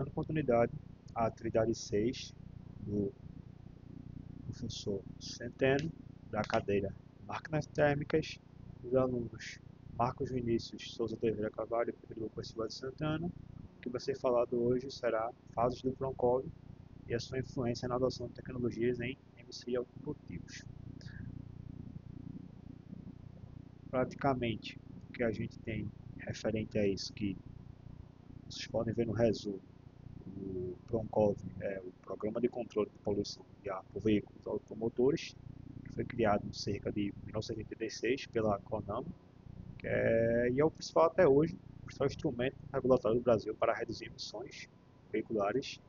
dando continuidade à atividade 6 do professor Centeno, da cadeira Máquinas Térmicas, dos alunos Marcos Vinícius Souza Teixeira Carvalho e Pedro Lucas Silva de Santana. O que vai ser falado hoje será fases do Proncov e a sua influência na adoção de tecnologias em MC automotivos. Praticamente, o que a gente tem referente a isso, que vocês podem ver no resumo, o Proncov é o Programa de Controle de Poluição de Ar por Veículos Automotores, que foi criado em cerca de 1986 pela CONAMA, e é o principal até hoje, o principal instrumento regulatório do Brasil para reduzir emissões veiculares,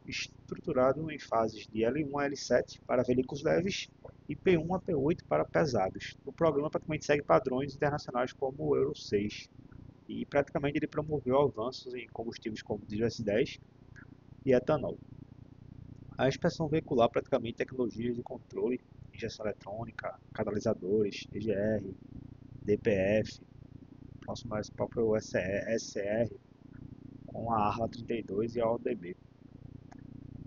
estruturado em fases de L1 a L7 para veículos leves e P1 a P8 para pesados. O programa praticamente segue padrões internacionais como o Euro 6 e praticamente ele promoveu avanços em combustíveis como diesel S10 e etanol. A inspeção veicular praticamente tecnologias de controle, injeção eletrônica, catalisadores, EGR, DPF, nosso mais próprio SCR, com a ARLA 32 e a ODB.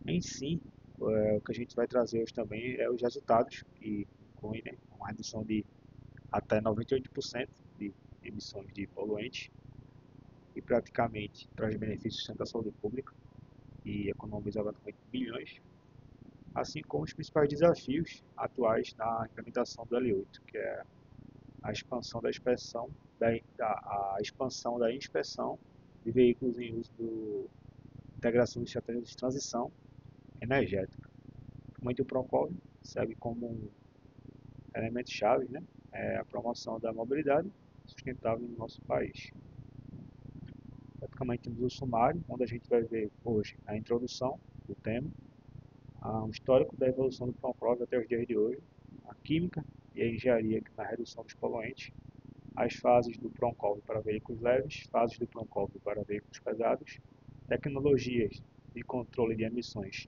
Em si, o que a gente vai trazer hoje também é os resultados, que incluem, né, uma redução de até 98% de emissões de poluentes e praticamente traz benefícios tanto à saúde pública e economiza praticamente bilhões, assim como os principais desafios atuais na implementação do L8, que é a expansão da inspeção, a expansão da inspeção de veículos em uso de integração de estratégias de transição energética. Muito o Proncov segue como um elemento-chave, né, a promoção da mobilidade sustentável no nosso país. Praticamente temos o sumário, onde a gente vai ver hoje a introdução do tema, um histórico da evolução do Proncov até os dias de hoje, a química e a engenharia na redução dos poluentes, as fases do Proncov para veículos leves, fases do Proncov para veículos pesados, tecnologias de controle de emissões,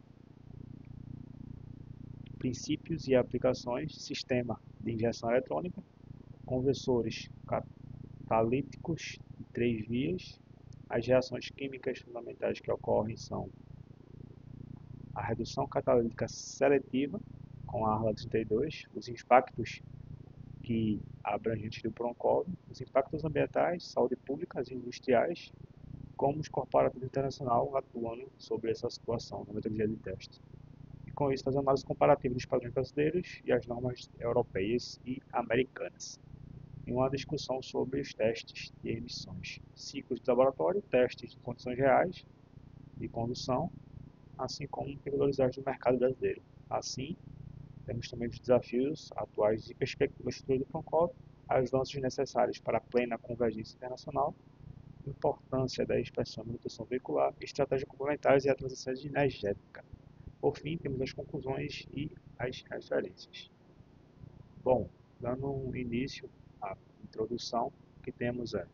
princípios e aplicações, sistema de injeção eletrônica, conversores catalíticos de 3 vias, as reações químicas fundamentais que ocorrem são a redução catalítica seletiva, com a ARLA 32, os impactos que abrangentes do Proncov, os impactos ambientais, saúde pública e industriais, como os corporativos internacionais atuando sobre essa situação na metodologia de teste. E com isso, fazer análise comparativa dos padrões brasileiros e as normas europeias e americanas. E uma discussão sobre os testes de emissões, ciclos de laboratório, testes em condições reais de condução, assim como regularidade do mercado brasileiro. Assim, temos também os desafios atuais e perspectivas futuras do Proncov, as avanços necessários para a plena convergência internacional, importância da inspeção e manutenção veicular, estratégias complementares e a transição energética. Por fim, temos as conclusões e as referências. Bom, dando início à introdução, o que temos é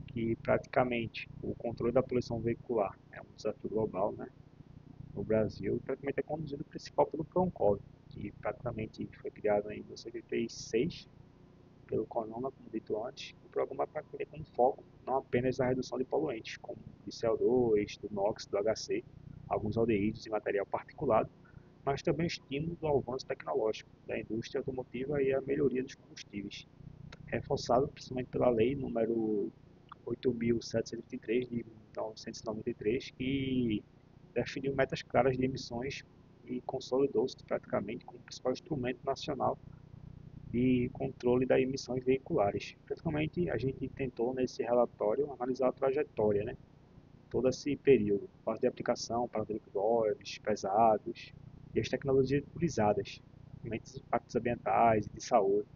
que praticamente o controle da poluição veicular é um desafio global, né? No Brasil, praticamente é conduzido principal pelo Proncov, que praticamente foi criado em 1986 pelo CONAMA, como dito antes. O programa praticamente tem um foco não apenas na redução de poluentes, como de CO2, do NOx, do HC, alguns aldeídos e material particulado, mas também estímulo do avanço tecnológico da indústria automotiva e a melhoria dos combustíveis, reforçado principalmente pela lei número 8.723 de 1993, que definiu metas claras de emissões e consolidou-se praticamente como o principal instrumento nacional de controle das emissões veiculares. Praticamente a gente tentou nesse relatório analisar a trajetória, né? Todo esse período, fase de aplicação para veículos leves, pesados e as tecnologias utilizadas, os impactos ambientais e de saúde,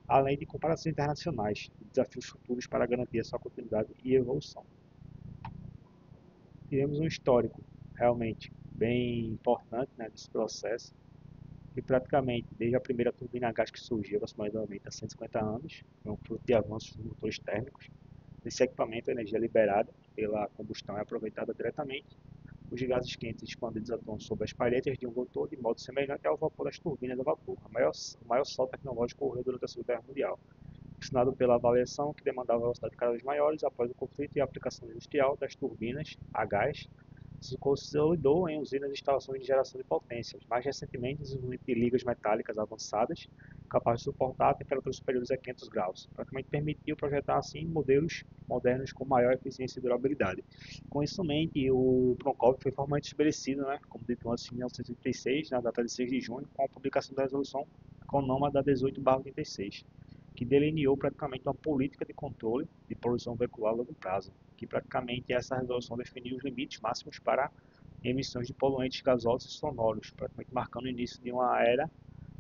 além de comparações internacionais e desafios futuros para garantir a sua continuidade e evolução. Tivemos um histórico realmente bem importante, né, desse processo, que praticamente desde a primeira turbina a gás que surgiu aproximadamente há 150 anos, foi um fruto de avanços nos motores térmicos. Nesse equipamento, a energia liberada pela combustão é aproveitada diretamente. Os gases quentes expandidos atuam sobre as palhetas de um motor de modo semelhante ao vapor das turbinas a vapor. O maior salto tecnológico ocorreu durante a Segunda Guerra Mundial, ensinado pela avaliação que demandava velocidades cada vez maiores após o conflito e a aplicação industrial das turbinas a gás se consolidou em usinas e instalações de geração de potências. Mais recentemente, desenvolvimento de ligas metálicas avançadas, capazes de suportar temperaturas superiores a 500 graus. Praticamente permitiu projetar assim modelos modernos com maior eficiência e durabilidade. Com isso somente, o Proncov foi formalmente estabelecido, né, como dito antes, em 1986, na data de 6 de junho, com a publicação da resolução CONAMA da 18/86, que delineou praticamente uma política de controle de poluição veicular a longo prazo, que praticamente essa resolução definiu os limites máximos para emissões de poluentes gasosos e sonoros, praticamente marcando o início de uma era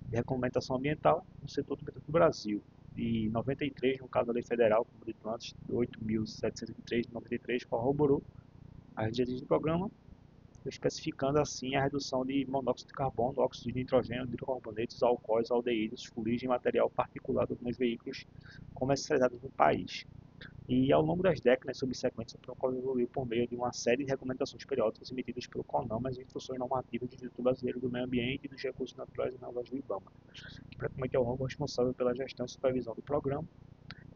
de regulamentação ambiental no setor do Brasil. E 93, no caso da Lei Federal, como dito antes, 8.703 de 93, corroborou as diretrizes do programa, especificando assim a redução de monóxido de carbono, óxido de nitrogênio, hidrocarbonetos, alcoóis, aldeídos, fuligem e material particulado nos veículos comercializados no país. E ao longo das décadas subsequentes, o protocolo evoluiu por meio de uma série de regulamentações periódicas emitidas pelo CONAMA e instruções normativas do Instituto Brasileiro do Meio Ambiente e dos Recursos Naturais e Renováveis do IBAMA, que praticamente é o órgão responsável pela gestão e supervisão do programa.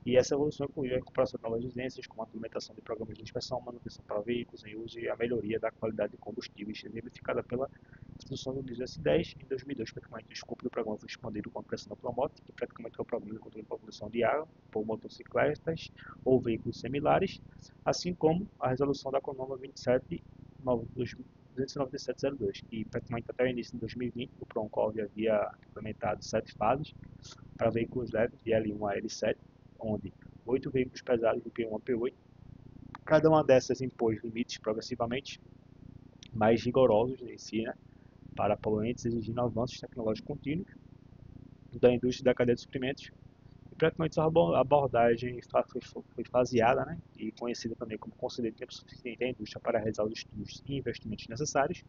E essa evolução incluiu a incorporação de novas exigências, como a implementação de programas de inspeção, manutenção para veículos em uso e a melhoria da qualidade de combustíveis, exemplificada pela introdução do diesel S10 em 2002. Praticamente o escopo do programa foi expandido com a criação da Promote, que praticamente é o programa de controle de poluição de água por motocicletas ou veículos similares, assim como a resolução da CONAMA 29702, que praticamente até o início de 2020 o Proncov havia implementado 7 fases para veículos leves de L1 a L7, onde 8 veículos pesados de P1 a P8, cada uma dessas impôs limites progressivamente mais rigorosos em si, né, para poluentes, exigindo avanços tecnológicos contínuos da indústria da cadeia de suprimentos. E praticamente essa abordagem foi faseada, né, e conhecida também como conceder tempo suficiente à indústria para realizar os estudos e investimentos necessários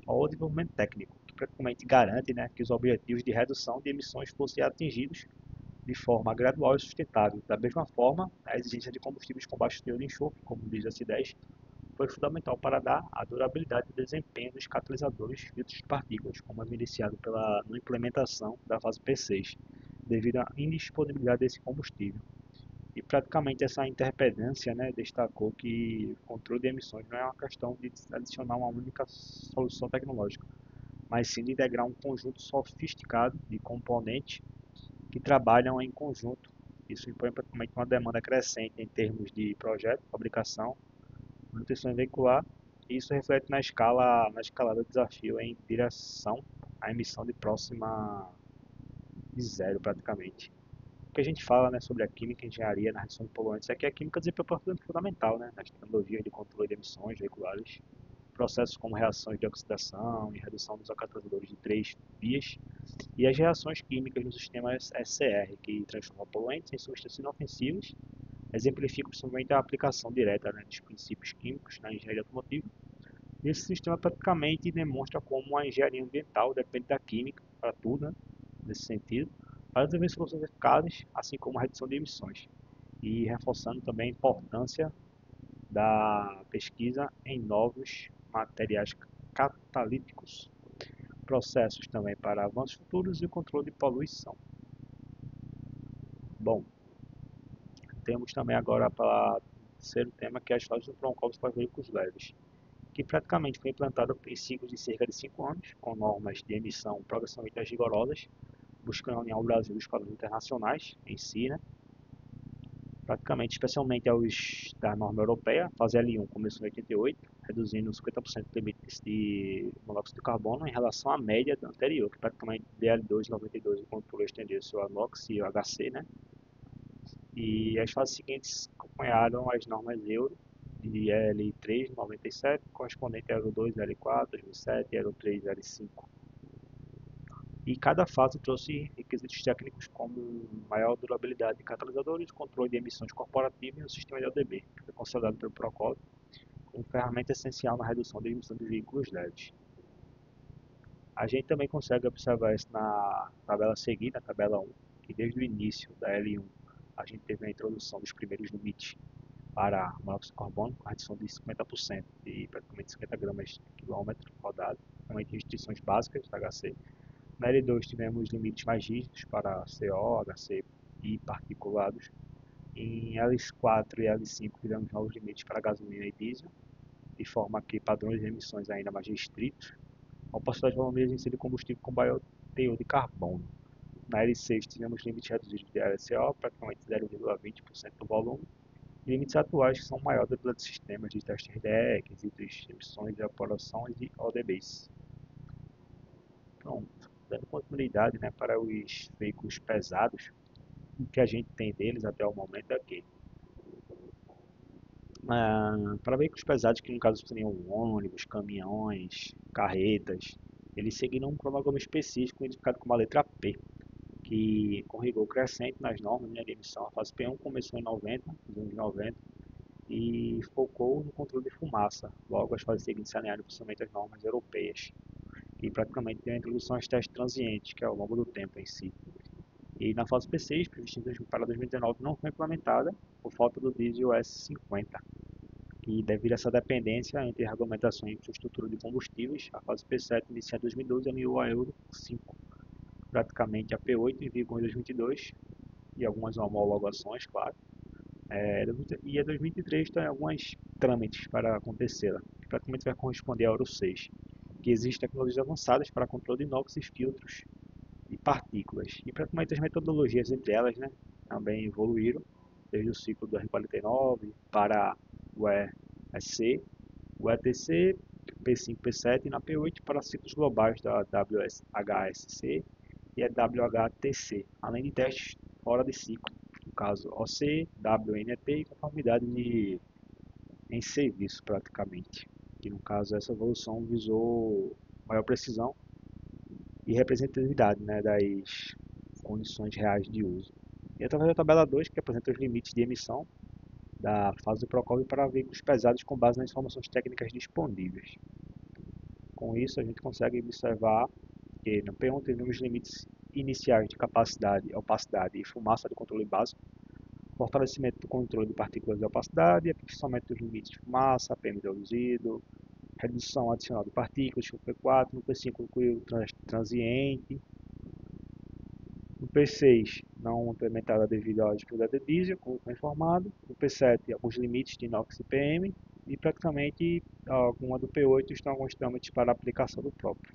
ao desenvolvimento técnico, que praticamente garante, né, que os objetivos de redução de emissões fossem atingidos de forma gradual e sustentável. Da mesma forma, a exigência de combustíveis com baixo teor de enxofre, como diz a C10, foi fundamental para dar a durabilidade e desempenho dos catalisadores filtros de partículas, como evidenciado pela não implementação da fase P6, devido à indisponibilidade desse combustível. E praticamente essa interpedância, né, destacou que o controle de emissões não é uma questão de adicionar uma única solução tecnológica, mas sim de integrar um conjunto sofisticado de componentes que trabalham em conjunto. Isso impõe praticamente uma demanda crescente em termos de projeto, fabricação, manutenção veicular, e isso reflete na escalada do desafio em direção à emissão de próxima de zero praticamente. O que a gente fala, né, sobre a química e engenharia na redução de poluentes é que a química desempenha um papel fundamental, né, nas tecnologias de controle de emissões veiculares, processos como reações de oxidação e redução dos catalisadores de três vias, e as reações químicas nos sistemas SCR, que transformam poluentes em substâncias inofensivas, exemplificam principalmente a aplicação direta, né, dos princípios químicos na engenharia automotiva. Esse sistema praticamente demonstra como a engenharia ambiental depende da química para tudo, né, nesse sentido, para desenvolver soluções eficazes, assim como a redução de emissões, e reforçando também a importância da pesquisa em novos materiais catalíticos, processos também para avanços futuros e o controle de poluição. Bom, temos também agora para o terceiro tema, que é as fases do Proncov para veículos leves, que praticamente foi implantado em ciclos de cerca de 5 anos, com normas de emissão progressivamente mais rigorosas, buscando alinhar o Brasil dos padrões internacionais em si, né? Praticamente, especialmente aos da norma europeia, fase L1 começou em 88, reduzindo 50% do limite de monóxido de carbono em relação à média anterior, que praticamente de L2 em 92 o controle estendeu-se ao NOx e o HC, né? E as fases seguintes acompanharam as normas Euro de L3 97, correspondente a Euro 2 L4 2007 e Euro 3 L5. E cada fase trouxe requisitos técnicos como maior durabilidade de catalisadores, controle de emissões corporativas e o sistema de ODB, que foi considerado pelo Procol como ferramenta essencial na redução da emissão de veículos leves. A gente também consegue observar isso na tabela seguinte, na tabela 1, que desde o início da L1 a gente teve a introdução dos primeiros limites para monóxido de carbono, com redução de 50% e praticamente 50 gramas por quilômetro rodado, realmente restrições básicas da HC. Na L2 tivemos limites mais rígidos para CO, HC e particulados. Em L4 e L5 tivemos novos limites para gasolina e diesel. de forma que padrões de emissões ainda mais restritos, a possibilidade de volume de de combustível com maior teor de carbono. Na L6 tivemos limites reduzidos de LCO, praticamente 0,20% do volume, e limites atuais que são maiores do de sistemas de testes RDE, quesitos de emissões de evaporações e ODBs. Pronto, dando continuidade, né, para os veículos pesados, o que a gente tem deles até o momento é que para veículos pesados, que no caso seriam ônibus, caminhões, carretas, eles seguiram um cronograma específico identificado como a letra P, que com rigor crescente nas normas, né, de emissão. A fase P1 começou em 90, nos anos 90, e focou no controle de fumaça. Logo, as fases seguintes se alinharam principalmente às normas europeias, que praticamente tem a introdução aos testes transientes, que é ao longo do tempo em si. E na fase P6, prevista para 2019, não foi implementada por falta do diesel S50, que devido a essa dependência entre regulamentação e infraestrutura de combustíveis, a fase P7 iniciada em 2012 alinhou a Euro 5, praticamente a P8 em vigor em 2022 e algumas homologações, claro. E a 2023 tem alguns trâmites para acontecê-la, que praticamente vai corresponder a Euro 6, que existe tecnologias avançadas para controle de inox e filtros de partículas. E praticamente as metodologias entre elas, né, também evoluíram, desde o ciclo do R49 para o ESC, o ETC, P5, P7 e na P8 para ciclos globais da WHSC e a WHTC, além de testes fora de ciclo, no caso OC, WNET e conformidade em serviço praticamente. Que no caso essa evolução visou maior precisão e representatividade, né, das condições reais de uso. E através da tabela 2, que apresenta os limites de emissão da fase do Procov para veículos pesados com base nas informações técnicas disponíveis. Com isso, a gente consegue observar que no P1 temos limites iniciais de capacidade, opacidade e fumaça de controle básico, fortalecimento do controle de partículas de opacidade, aperfeiçoamento dos limites de fumaça, PM reduzido, redução adicional de partículas, no P4, no P5 incluiu transiente, no P6 não implementada devido à disponibilidade de diesel, como foi informado, no P7 alguns limites de inox e PM, e praticamente alguma do P8 estão alguns trâmites para aplicação do próprio.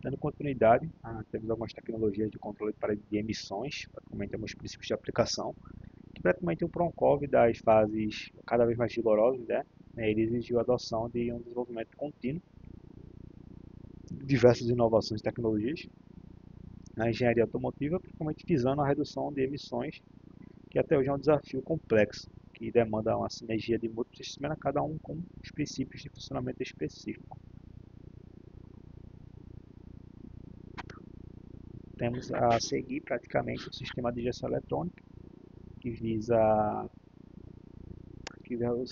Dando continuidade, temos algumas tecnologias de controle de emissões, praticamente alguns princípios de aplicação, que praticamente o Proncov das fases cada vez mais rigorosas, né? Ele exigiu a adoção de um desenvolvimento contínuo, diversas inovações e tecnologias na engenharia automotiva, principalmente visando a redução de emissões, que até hoje é um desafio complexo, que demanda uma sinergia de múltiplos sistemas, cada um com os princípios de funcionamento específico. Temos a seguir praticamente o sistema de injeção eletrônica, que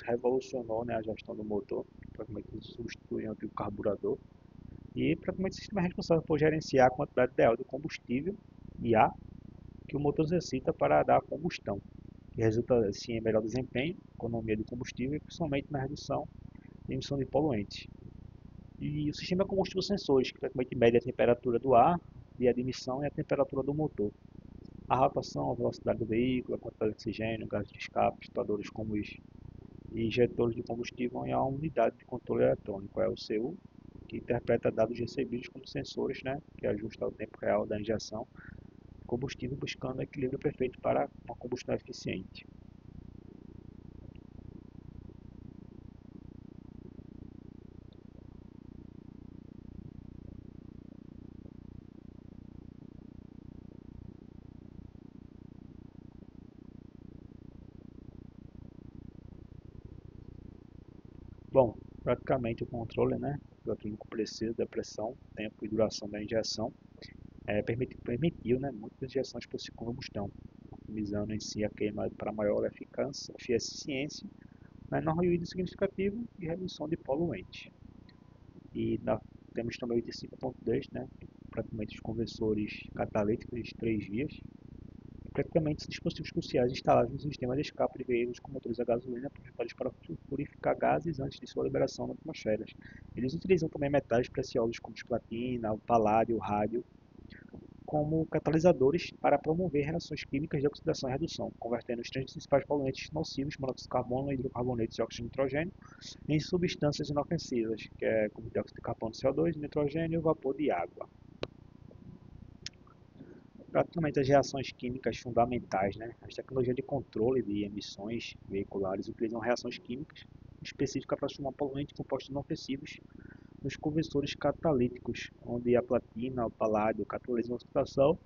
revolucionou, né, a gestão do motor, praticamente substitui o antigo carburador, e praticamente o sistema é responsável por gerenciar a quantidade ideal de combustível e ar que o motor necessita para dar combustão, que resulta assim em melhor desempenho, economia de combustível e principalmente na redução de emissão de poluentes. E o sistema é combustível sensores, que praticamente mede a temperatura do ar de admissão e a temperatura do motor. A rotação, a velocidade do veículo, a quantidade de oxigênio, gases de escape, situadores como os injetores de combustível e a unidade de controle eletrônico, é o CU, que interpreta dados recebidos como sensores, né, que ajusta o tempo real da injeção de combustível, buscando o equilíbrio perfeito para uma combustão eficiente. Bom, praticamente o controle, né, eletrônico preciso da pressão, tempo e duração da injeção permitiu, né, muitas injeções por combustão, otimizando em si a queima para maior eficiência, menor ruído significativo e redução de poluentes. E temos também o 85.2, né, praticamente os conversores catalíticos de 3 vias, praticamente os dispositivos cruciais instalados no sistema de escape de veículos com motores a gasolina projetados para purificar gases antes de sua liberação na atmosfera. Eles utilizam também metais preciosos como platina, o paládio, o rádio, como catalisadores para promover reações químicas de oxidação e redução, convertendo os três principais poluentes nocivos, monóxido de carbono, hidrocarbonetos e óxido de nitrogênio, em substâncias inofensivas, que é como dióxido de carbono, CO2, nitrogênio e vapor de água. Praticamente as reações químicas fundamentais, né? As tecnologias de controle de emissões veiculares utilizam reações químicas específicas para transformar poluentes em compostos inofensivos nos conversores catalíticos, onde a platina, o paládio catalisam a oxidação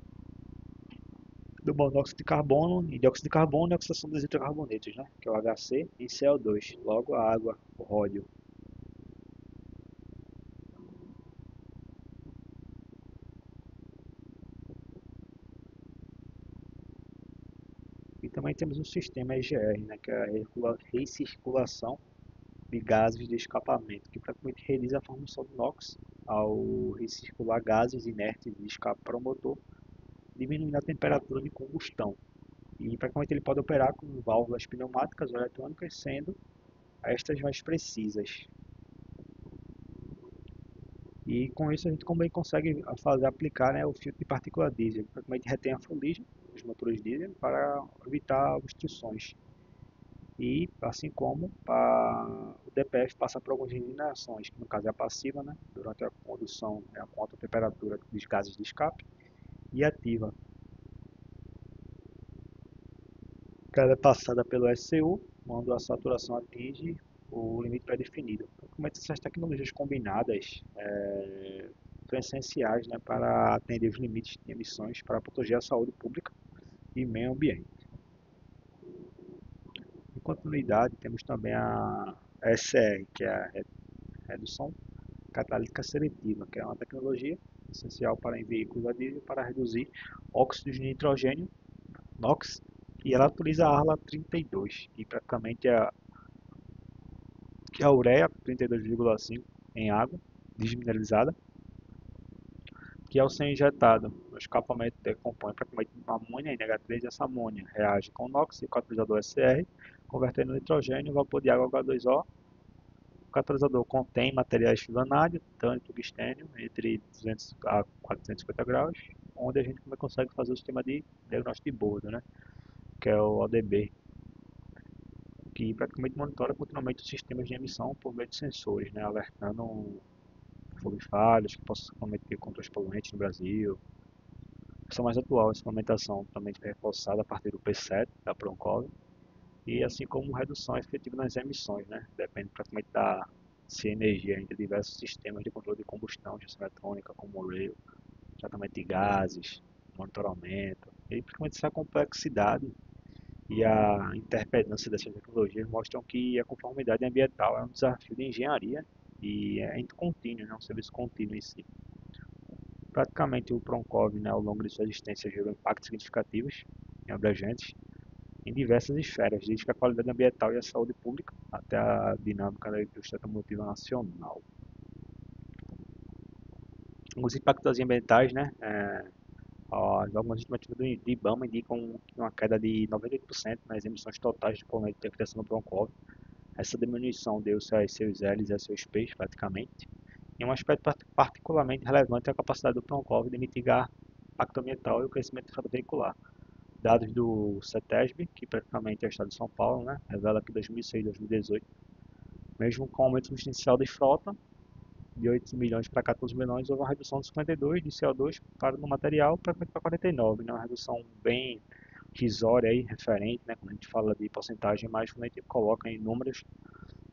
do monóxido de carbono e dióxido de carbono e a oxidação dos hidrocarbonetos, né? Que é o HC e CO2, logo a água, o ródio. E também temos o sistema EGR, né? Que é a recirculação de gases de escapamento, que praticamente reduz a formação do NOx ao recircular gases inertes de escape para o motor, diminuindo a temperatura de combustão. E praticamente ele pode operar com válvulas pneumáticas ou eletrônicas, sendo estas mais precisas. E com isso a gente também consegue aplicar, né, o filtro de partícula diesel, que praticamente retém a fuligem dos motores diesel para evitar obstruções. E assim como o DPF passa por algumas eliminações, que no caso é a passiva, né, durante a condução, né, com alta temperatura dos gases de escape, e ativa, que ela é passada pelo SCU quando a saturação atinge o limite pré-definido. Como essas tecnologias combinadas são essenciais, né, para atender os limites de emissões para proteger a saúde pública e meio ambiente. Em continuidade, temos também a SCR, que é a redução catalítica seletiva, que é uma tecnologia essencial para em veículos a diesel para reduzir óxidos de nitrogênio, NOx, e ela utiliza a ARLA 32, que praticamente é a ureia 32,5 em água desmineralizada, que ao ser injetado no escapamento decompõe praticamente amônia NH3 e essa amônia reage com o NOx e o catalisador SR, convertendo nitrogênio em vapor de água H2O. O catalisador contém materiais vanádio, tânio e tungstênio entre 200 a 450 graus, onde a gente consegue fazer o sistema de diagnóstico de bordo, né? Que é o ODB, que praticamente monitora continuamente os sistemas de emissão por meio de sensores, né? Alertando sobre falhas que possam cometer contra os poluentes no Brasil. A versão mais atual, essa implementação também foi reforçada a partir do P7 da Proncov, e assim como redução efetiva nas emissões, né? Depende praticamente da sinergia entre diversos sistemas de controle de combustão, gestão eletrônica, como o rail, tratamento de gases, monitoramento, e praticamente essa complexidade e a interpretância dessas tecnologias mostram que a conformidade ambiental é um desafio de engenharia e é contínuo, né? Um serviço contínuo em si. Praticamente o Proncov, né, ao longo de sua existência, gerou impactos significativos e abrangentes em diversas esferas, desde a qualidade ambiental e a saúde pública até a dinâmica da indústria automotiva nacional. Os impactos ambientais, né, algumas estimativas do IBAMA indicam uma queda de 98% nas emissões totais de poluentes da criação do Proncov. Essa diminuição deu-se a seus Ls e a seus Ps, praticamente. E um aspecto particularmente relevante é a capacidade do Proncov de mitigar o impacto ambiental e o crescimento de frota veicular. Dados do CETESB, que praticamente é o estado de São Paulo, né, revela que em 2006 e 2018, mesmo com o aumento substancial de frota, de 8 milhões para 14 milhões, houve uma redução de 52 de CO2 no material para 49, né, uma redução bem risória aí, referente, né, quando a gente fala de porcentagem, mas quando a gente coloca em números,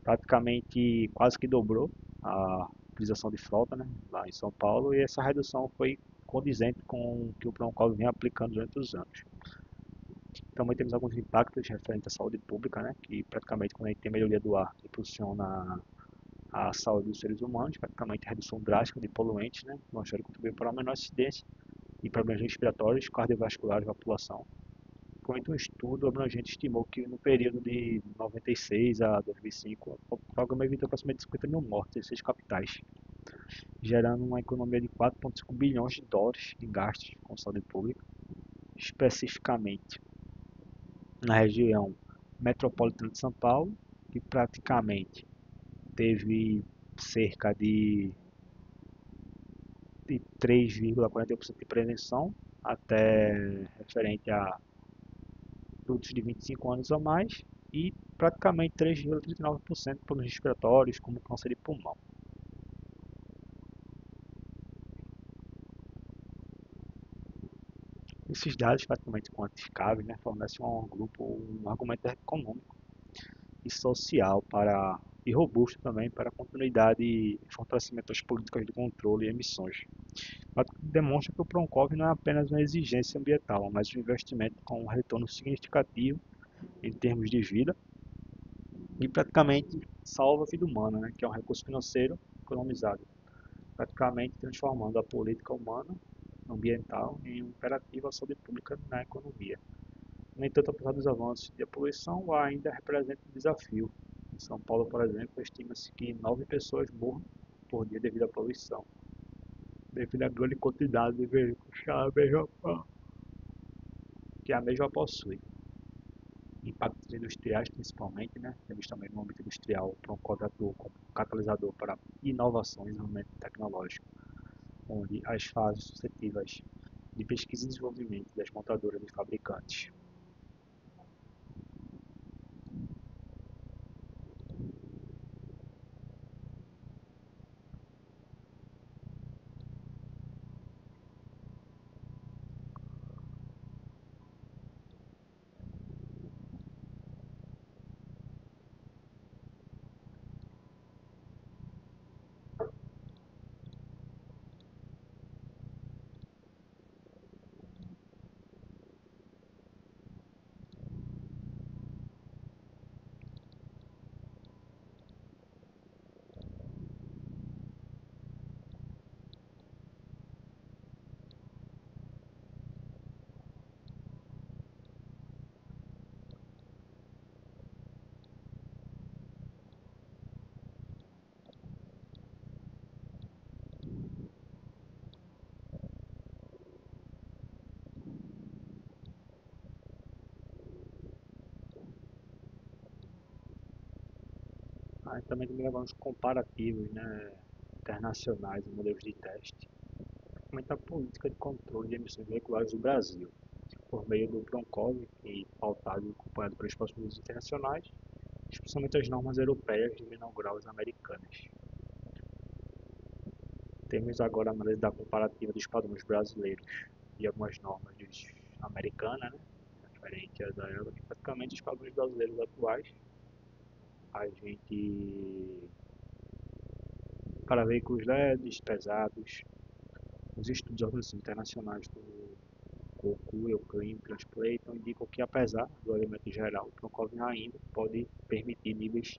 praticamente quase que dobrou a utilização de frota, né, lá em São Paulo, e essa redução foi condizente com o que o Proncol vem aplicando durante os anos. Também temos alguns impactos referentes à saúde pública, né, que praticamente quando a gente tem melhoria do ar, impulsiona a saúde dos seres humanos, praticamente redução drástica de poluentes, né, mostrando que contribui para uma menor incidência de problemas respiratórios, cardiovasculares da população. Um estudo abrangente estimou que no período de 96 a 2005, o programa evitou aproximadamente 50 mil mortes em 6 capitais, gerando uma economia de 4,5 bilhões de dólares em gastos com saúde pública, especificamente na região metropolitana de São Paulo, que praticamente teve cerca de 3,41% de prevenção, até referente a adultos de 25 anos ou mais e praticamente 3,39% por respiratórios, como câncer de pulmão. Esses dados praticamente quantificáveis, né, fornecem um argumento econômico e social e robusto também para a continuidade e fortalecimento das políticas de controle e emissões. Mas demonstra que o Proncov não é apenas uma exigência ambiental, mas um investimento com um retorno significativo em termos de vida e praticamente salva a vida humana, né, que é um recurso financeiro economizado, praticamente transformando a política humana ambiental em um imperativo à saúde pública na economia. No entanto, apesar dos avanços de poluição, ainda representa um desafio. Em São Paulo, por exemplo, estima-se que 9 pessoas morram por dia devido à poluição, devido à grande quantidade de veículos que a mesma possui. Impactos industriais, principalmente, né? Temos também no âmbito industrial, o Proncov atuou como catalisador para inovação e desenvolvimento tecnológico, onde as fases suscetíveis de pesquisa e desenvolvimento das montadoras e fabricantes. Também temos alguns comparativos, né, internacionais e modelos de teste. Aumenta a política de controle de emissões veiculares do Brasil, por meio do Proncov, que pautado e acompanhado pelos próximos internacionais, especialmente as normas europeias de menor grau e americanas. Temos agora a análise da comparativa dos padrões brasileiros e algumas normas americanas, né, referente às da Euro, que praticamente os padrões brasileiros atuais, a gente, para veículos leves, pesados, os estudos de organizações internacionais do COCU, Euclid, Transplayton indicam que, apesar do elemento geral, o Proncov ainda pode permitir níveis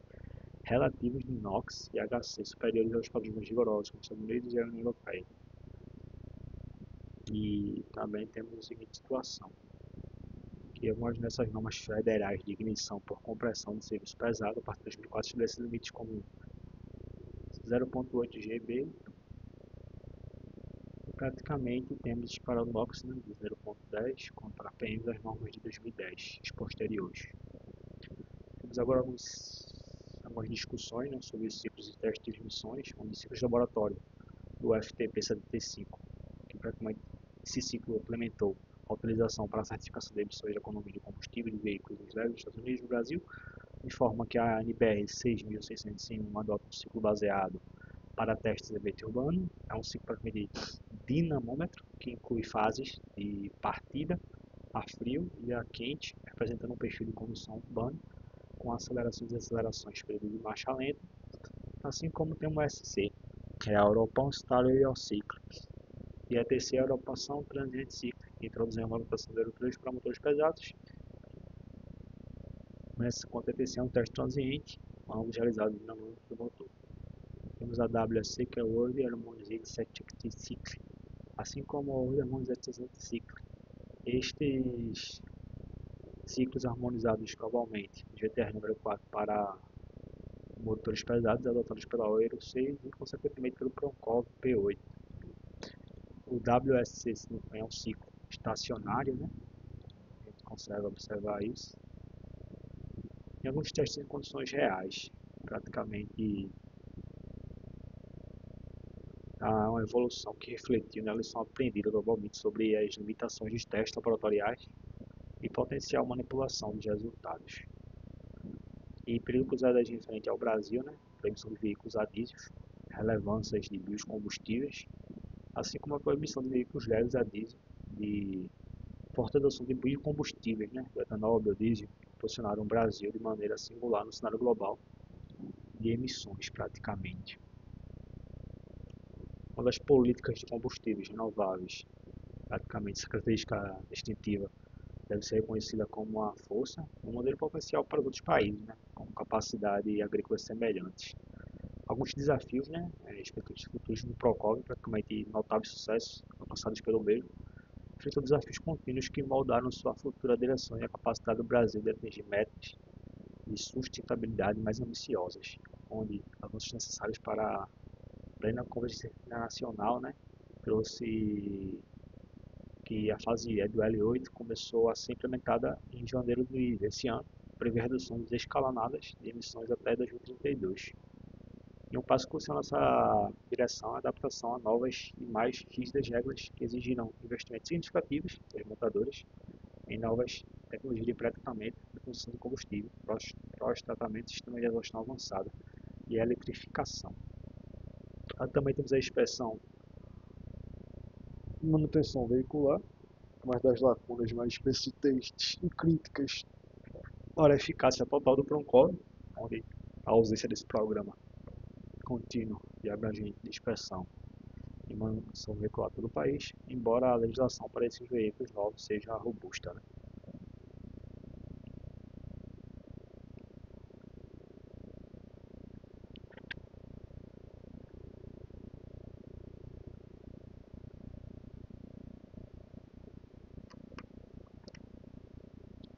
relativos de NOx e HC superiores aos padrões mais rigorosos, como os Estados Unidos e a União Europeia. E também temos a seguinte situação, que algumas dessas normas federais de ignição por compressão de serviço pesado, a partir de 2004, estabelecem limites como 0.8 GB. Praticamente temos para o NOx, né, de 0.10 contra apenas as normas de 2010, os posteriores. Temos agora algumas discussões, né, sobre os ciclos de teste de emissões, onde ciclos de laboratório do FTP-75, que praticamente esse ciclo implementou a utilização para a certificação de emissões de economia de combustível de veículos leves nos Estados Unidos e no Brasil, de forma que a NBR 6601 adota um ciclo baseado para testes de ambiente urbano. É um ciclo para medir dinamômetro, que inclui fases de partida a frio e a quente, representando um perfil de condução urbana, com acelerações e desacelerações, período de marcha lenta, assim como tem um SC, que é a Europan Stereo Cycle, e a TC é a Europan Transient Cycle, que introduz uma adaptação de Euro 3 para motores pesados. Nessa conta, a TC é um teste transiente, ambos realizados no dinamômetro do motor. Temos a WSC, que é o World Harmonized Safety Cycle, assim como o World Harmonized Safety Cycle. Estes ciclos harmonizados globalmente, GTR número 4 para motores pesados, adotados pela Euro 6 e consequentemente pelo Proncov P8. O WSC é um ciclo estacionário, né? A gente consegue observar isso. Em alguns testes em condições reais, praticamente a uma evolução que refletiu na lição aprendida globalmente sobre as limitações dos testes laboratoriais e potencial manipulação dos resultados. E periculosidade referente ao Brasil, né, proibição de veículos a diesel, relevâncias de biocombustíveis, assim como a proibição de veículos leves a diesel, de forte adoção de biocombustíveis, né, do etanol, biodiesel, posicionaram o Brasil de maneira singular no cenário global de emissões praticamente. Uma das políticas de combustíveis renováveis, praticamente essa característica distintiva, deve ser reconhecida como uma força, um modelo potencial para os outros países, né, com capacidade agrícola semelhantes. Alguns desafios, né, respectivos futuros no Procov, praticamente notáveis sucessos alcançados pelo mesmo, enfrentam desafios contínuos que moldaram sua futura direção e a capacidade do Brasil de atingir metas de sustentabilidade mais ambiciosas, onde avanços necessários para a plena convergência nacional, né, trouxe que a fase E do L8 começou a ser implementada em janeiro desse ano, prevê reduções escalonadas de emissões até 2032. E um passo crucial nessa direção é a adaptação a novas e mais rígidas regras que exigirão investimentos significativos das montadoras em novas tecnologias de pré-tratamento e produção de combustível, pós-tratamento, sistema de exaustão avançado e a eletrificação. Também temos a inspeção e manutenção veicular, mas das lacunas mais persistentes e críticas para a eficácia total do Proncov, onde a ausência desse programa contínuo e abrangente de inspeção e manutenção veicular pelo país, embora a legislação para esses veículos novos seja robusta, né?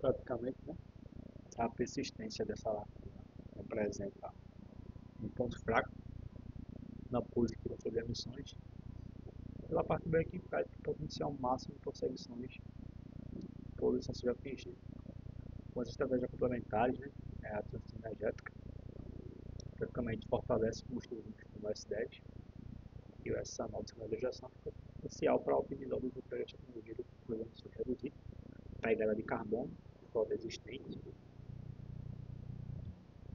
Praticamente, né? A persistência dessa lacuna representa um ponto fraco na política de controle de emissões. Pela parte B, que impede o potencial máximo de perseguições por licença de atingir. Com as estratégias complementares, né, a transição energética, praticamente fortalece combustíveis como o S10 e o S9 de segunda geração, fica essencial para a optimização do emprego de tecnologia com emissões reduzidas, pegada de carbono, frota existente,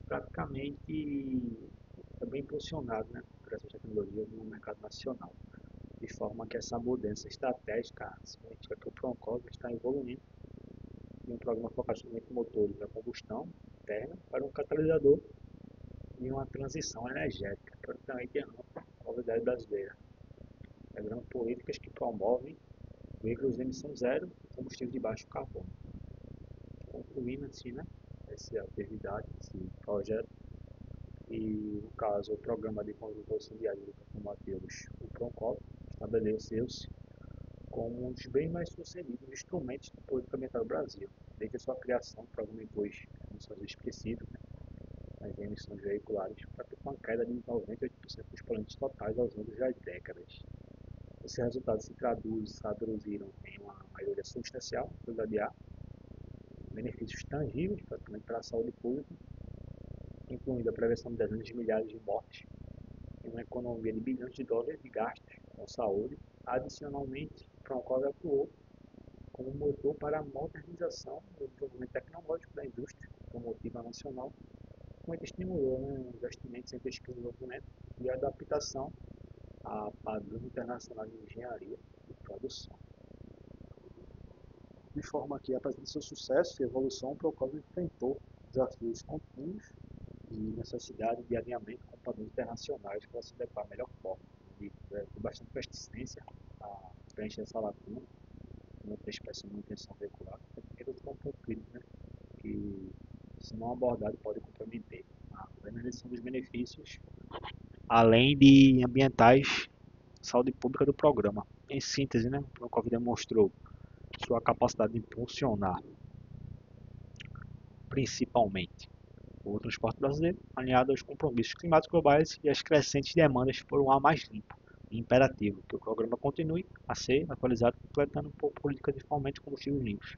praticamente é bem impulsionado, né, por essas tecnologias no mercado nacional, de forma que essa mudança estratégica significa que o Proncov está evoluindo de um programa focado somente em motores a combustão interna para um catalisador e uma transição energética praticamente ampla com a realidade brasileira, integrando políticas que promovem veículos de emissão zero e combustível de baixo carbono. Concluindo assim, né, essa atividade, esse projeto, e no caso o Programa de Conjunto Auxiliar de Luta com Mateus, o PROCOP, estabeleceu-se como um dos bem mais sucedidos instrumentos de política ambiental do Brasil. Desde a sua criação, o programa impôs emissões expressivas, né, nas emissões veiculares, para ter uma queda de 98% dos poluentes totais aos anos das décadas. Esses resultados se traduziram em uma melhoria substancial da qualidade de ar, benefícios tangíveis praticamente para a saúde pública, incluindo a prevenção de dezenas de milhares de mortes e uma economia de bilhões de dólares de gastos com saúde. Adicionalmente, o Proncov atuou como motor para a modernização do desenvolvimento tecnológico da indústria automotiva nacional, como estimulou, né, investimentos em pesquisa e desenvolvimento e adaptação a padrões internacionais de engenharia e produção. De forma que, apesar de seu sucesso e evolução, o Proncov enfrentou desafios contínuos e necessidade de alinhamento com padrões internacionais para se adequar à melhor forma. E com bastante persistência a preencher essa lacuna, não ter espécie de manutenção veicular, porque é um ponto crítico, né, que, se não abordado, pode comprometer a plena realização dos benefícios, além de ambientais, saúde pública do programa. Em síntese, né, o Proncov demonstrou sua capacidade de impulsionar, principalmente, o transporte brasileiro, alinhado aos compromissos climáticos globais e às crescentes demandas por um ar mais limpo, e imperativo que o programa continue a ser atualizado, completando por política de fomento de combustíveis limpos,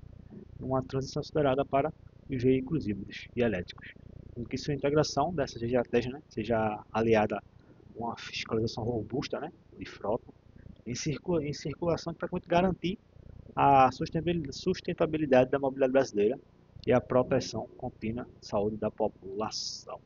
numa transição acelerada para os veículos híbridos e elétricos, em que sua integração dessas estratégias, né, seja aliada a uma fiscalização robusta, né, de frota em circulação para garantir a sustentabilidade da mobilidade brasileira e a proteção contínua da saúde da população.